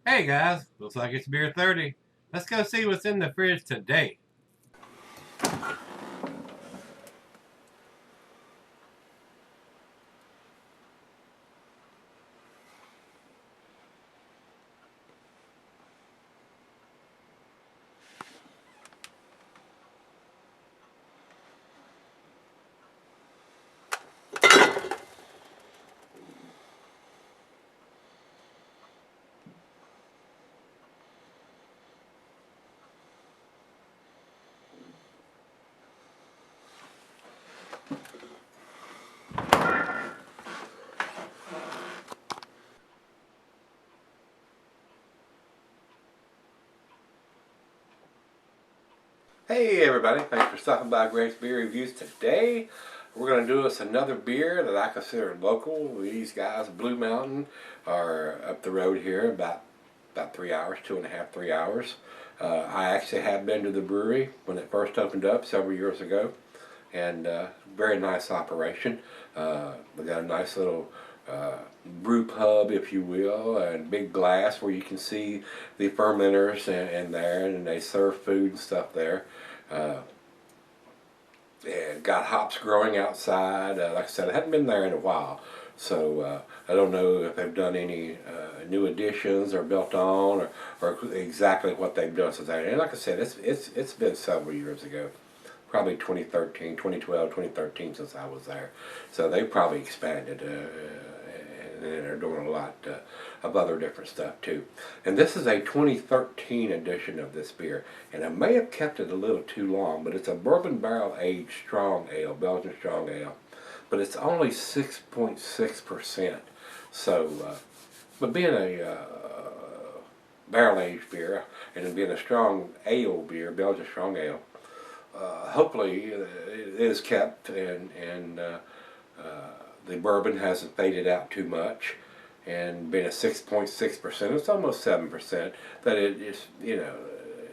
Hey guys, looks like it's beer 30. Let's go see what's in the fridge today. Hey everybody, thanks for stopping by Gregsbeerreviews. Today we're going to do us another beer that I consider local. These guys, Blue Mountain, are up the road here about 3 hours, 2.5, 3 hours. I actually have been to the brewery when it first opened up several years ago, and very nice operation. They got a nice little brew pub, if you will, and big glass where you can see the fermenters and there, and they serve food and stuff there. Uh, and got hops growing outside. Like I said, I hadn't been there in a while, so I don't know if they've done any new additions or built on, or exactly what they've done since then. And like I said, it's been several years ago. Probably 2013, 2012, 2013 since I was there. So they probably expanded and they're doing a lot of other different stuff too. And this is a 2013 edition of this beer. And I may have kept it a little too long, but it's a bourbon barrel aged strong ale, Belgian strong ale. But it's only 6.6%. So, but being a barrel aged beer and being a strong ale beer, Belgian strong ale, hopefully it is kept and the bourbon hasn't faded out too much, and being a 6.6%, it's almost 7%, that it is, it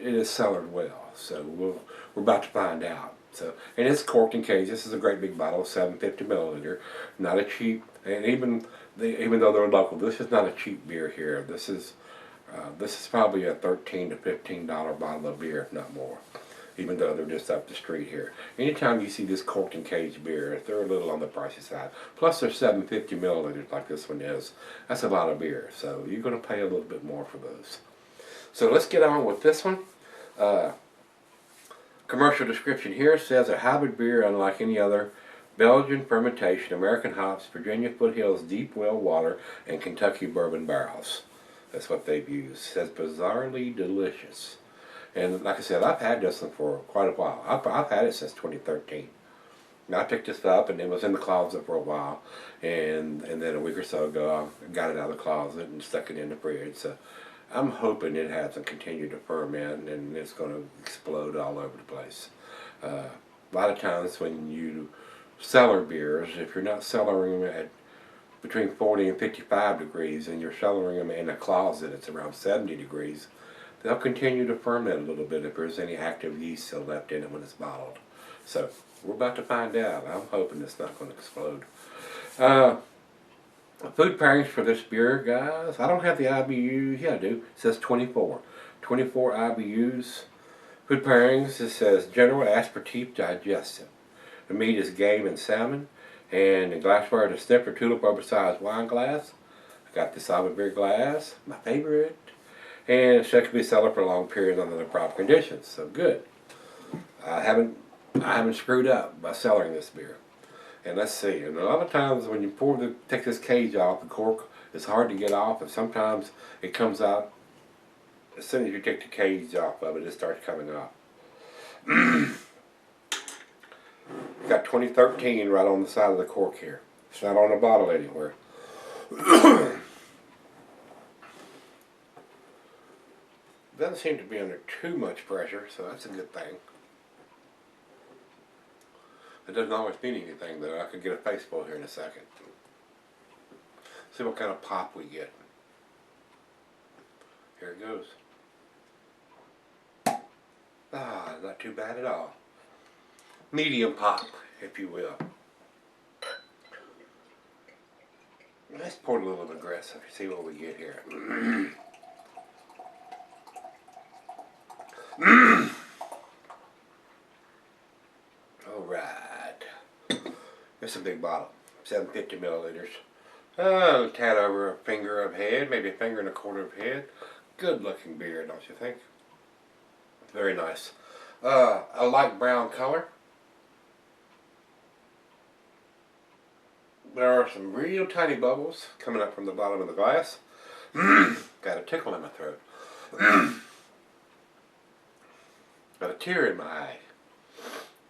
is cellared well. So we're about to find out. So, and it's corked in cage. This is a great big bottle, 750 milliliter, not a cheap. And even though they're local, this is not a cheap beer here. This is probably a $13 to $15 bottle of beer, if not more, even though they're just up the street here. Anytime you see this corked and caged beer, they're a little on the pricey side. Plus they're 750 milliliters like this one is. That's a lot of beer, so you're going to pay a little bit more for those. So let's get on with this one. Commercial description here says a hybrid beer unlike any other. Belgian fermentation, American hops, Virginia foothills, deep well water, and Kentucky bourbon barrels. That's what they've used. It says bizarrely delicious. And like I said, I've had this one for quite a while. I've had it since 2013. And I picked this up and it was in the closet for a while. And then a week or so ago, I got it out of the closet and stuck it in the fridge. So I'm hoping it hasn't continued to ferment and it's going to explode all over the place. A lot of times when you cellar beers, if you're not cellaring them at between 40 and 55 degrees and you're cellaring them in a closet, it's around 70 degrees, they'll continue to ferment a little bit if there's any active yeast still left in it when it's bottled. So we're about to find out. I'm hoping it's not going to explode. Food pairings for this beer, guys. I don't have the IBUs. Yeah, I do. It says 24. 24 IBUs. Food pairings, it says general aperitif digestive. The meat is game and salmon. And the glassware is sniffer tulip oversized wine glass. I got this Ava beer glass, my favorite. And it can be cellar for long periods under the proper conditions. So good. I haven't screwed up by cellaring this beer. And let's see. And a lot of times when you take this cage off, the cork is hard to get off, and sometimes it comes out as soon as you take the cage off of it. It starts coming off. Got 2013 right on the side of the cork here. It's not on the bottle anywhere. Doesn't seem to be under too much pressure, so that's a good thing. It doesn't always mean anything, though. I could get a face full here in a second. See what kind of pop we get. Here it goes. Ah, not too bad at all. Medium pop, if you will. Let's pour it a little aggressive. See what we get here. Alright. It's a big bottle. 750 milliliters. A tad over a finger of head, maybe a finger and a quarter of head. Good looking beer, don't you think? Very nice. A light brown color. There are some real tiny bubbles coming up from the bottom of the glass. Got a tickle in my throat. Got a tear in my eye.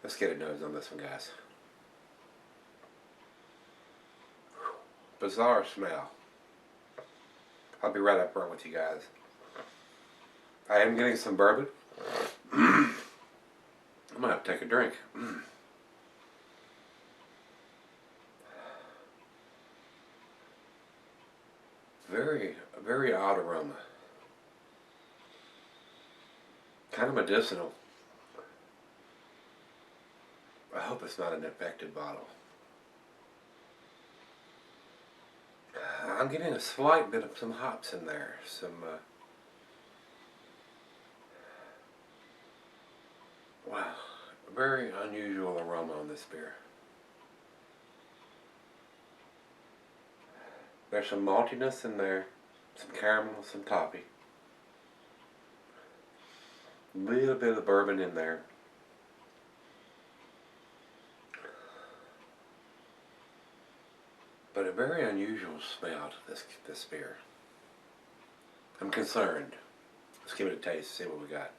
Let's get a nose on this one, guys. Bizarre smell. I'll be right up front with you guys. I am getting some bourbon. I'm gonna have to take a drink. Very odd aroma. Kind of medicinal. I hope it's not an infected bottle. I'm getting a slight bit of some hops in there. Wow, a very unusual aroma on this beer. There's some maltiness in there, some caramel, some toffee. A little bit of bourbon in there. But a very unusual smell to this beer. I'm concerned. Let's give it a taste, see what we got.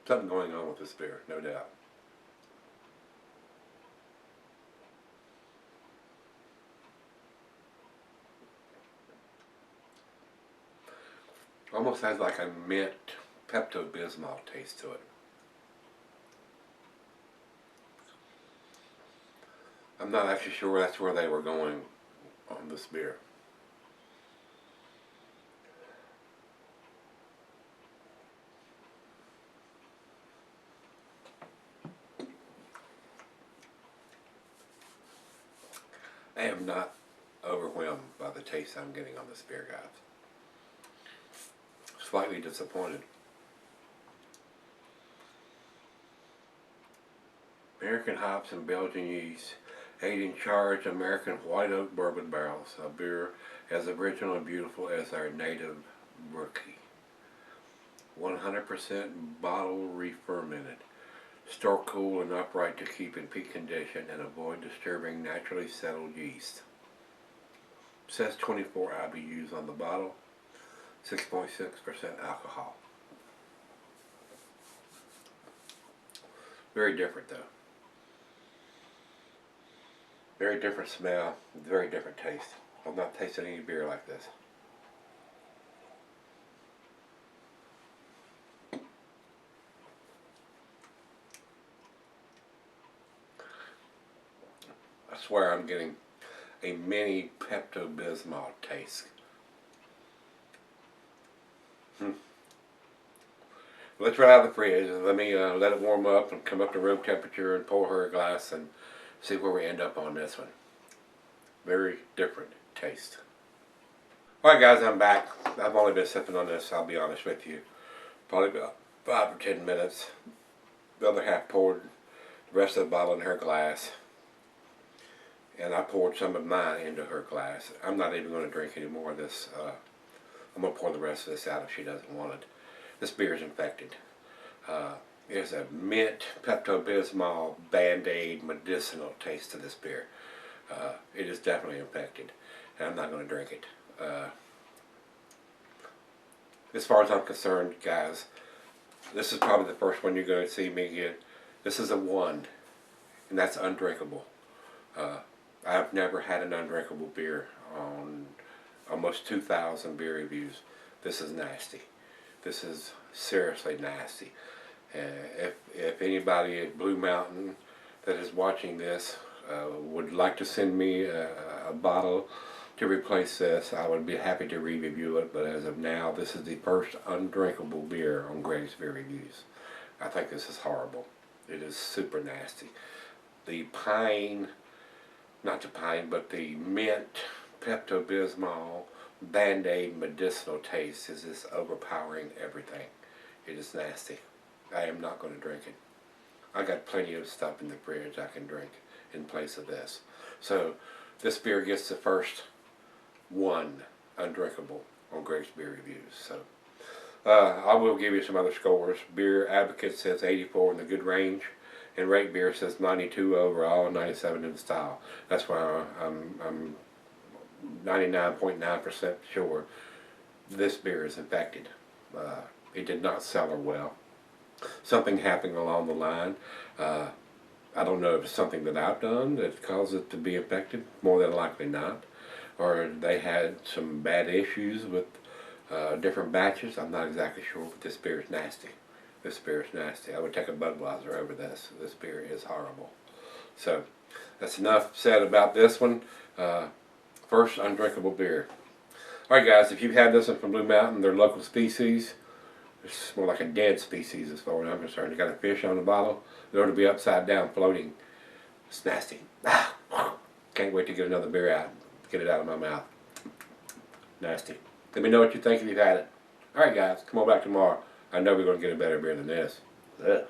Something going on with this beer, no doubt. Almost has like a mint Pepto-Bismol taste to it. I'm not actually sure that's where they were going on this beer. I am not overwhelmed by the taste I'm getting on this beer, guys. Slightly disappointed. American hops and Belgian yeast, aged in charged American white oak bourbon barrels, a beer as original and beautiful as our native rookie. 100% bottle re-fermented. Store cool and upright to keep in peak condition and avoid disturbing naturally settled yeast. Says 24 IBUs on the bottle, 6.6% alcohol. Very different though. Very different smell, very different taste. I've not tasted any beer like this. I swear I'm getting a mini Pepto-Bismol taste. Let's run out of the fridge and let me let it warm up and come up to room temperature and pour her a glass and see where we end up on this one. Very different taste. Alright guys, I'm back. I've only been sipping on this, I'll be honest with you. Probably about 5 or 10 minutes. The other half poured the rest of the bottle in her glass. And I poured some of mine into her glass. I'm not even going to drink any more of this. I'm going to pour the rest of this out if she doesn't want it. This beer is infected. There's a mint, Pepto-Bismol, Band-Aid, medicinal taste to this beer. It is definitely infected, and I'm not going to drink it. As far as I'm concerned, guys, this is probably the first one you're going to see me get. This is a 1, and that's undrinkable. I've never had an undrinkable beer on almost 2,000 beer reviews. This is nasty. This is seriously nasty. If anybody at Blue Mountain that is watching this would like to send me a bottle to replace this, I would be happy to re-review it, but as of now, this is the first undrinkable beer on Gregsbeerreviews. I think this is horrible. It is super nasty. The pine, not the pine, but the mint, Pepto-Bismol, Band-Aid medicinal taste is just overpowering everything. It is nasty. I am not going to drink it. I got plenty of stuff in the fridge I can drink in place of this. So this beer gets the first one undrinkable on Gregsbeerreviews. So I will give you some other scores. Beer Advocate says 84 in the good range, and Rate Beer says 92 overall and 97 in style. That's why I'm 99.9% sure this beer is infected. It did not sell her well. Something happened along the line. I don't know if it's something that I've done that caused it to be infected, more than likely not. Or they had some bad issues with different batches. I'm not exactly sure, but this beer is nasty. This beer is nasty. I would take a Budweiser over this. This beer is horrible. So that's enough said about this one. First undrinkable beer. Alright guys, if you've had this one from Blue Mountain, their local species, it's more like a dead species as far as I'm concerned. You got a fish on the bottle, it ought to be upside down floating. It's nasty. Can't wait to get another beer out. Get it out of my mouth. Nasty. Let me know what you think if you've had it. Alright guys, come on back tomorrow. I know we're going to get a better beer than this. Ugh.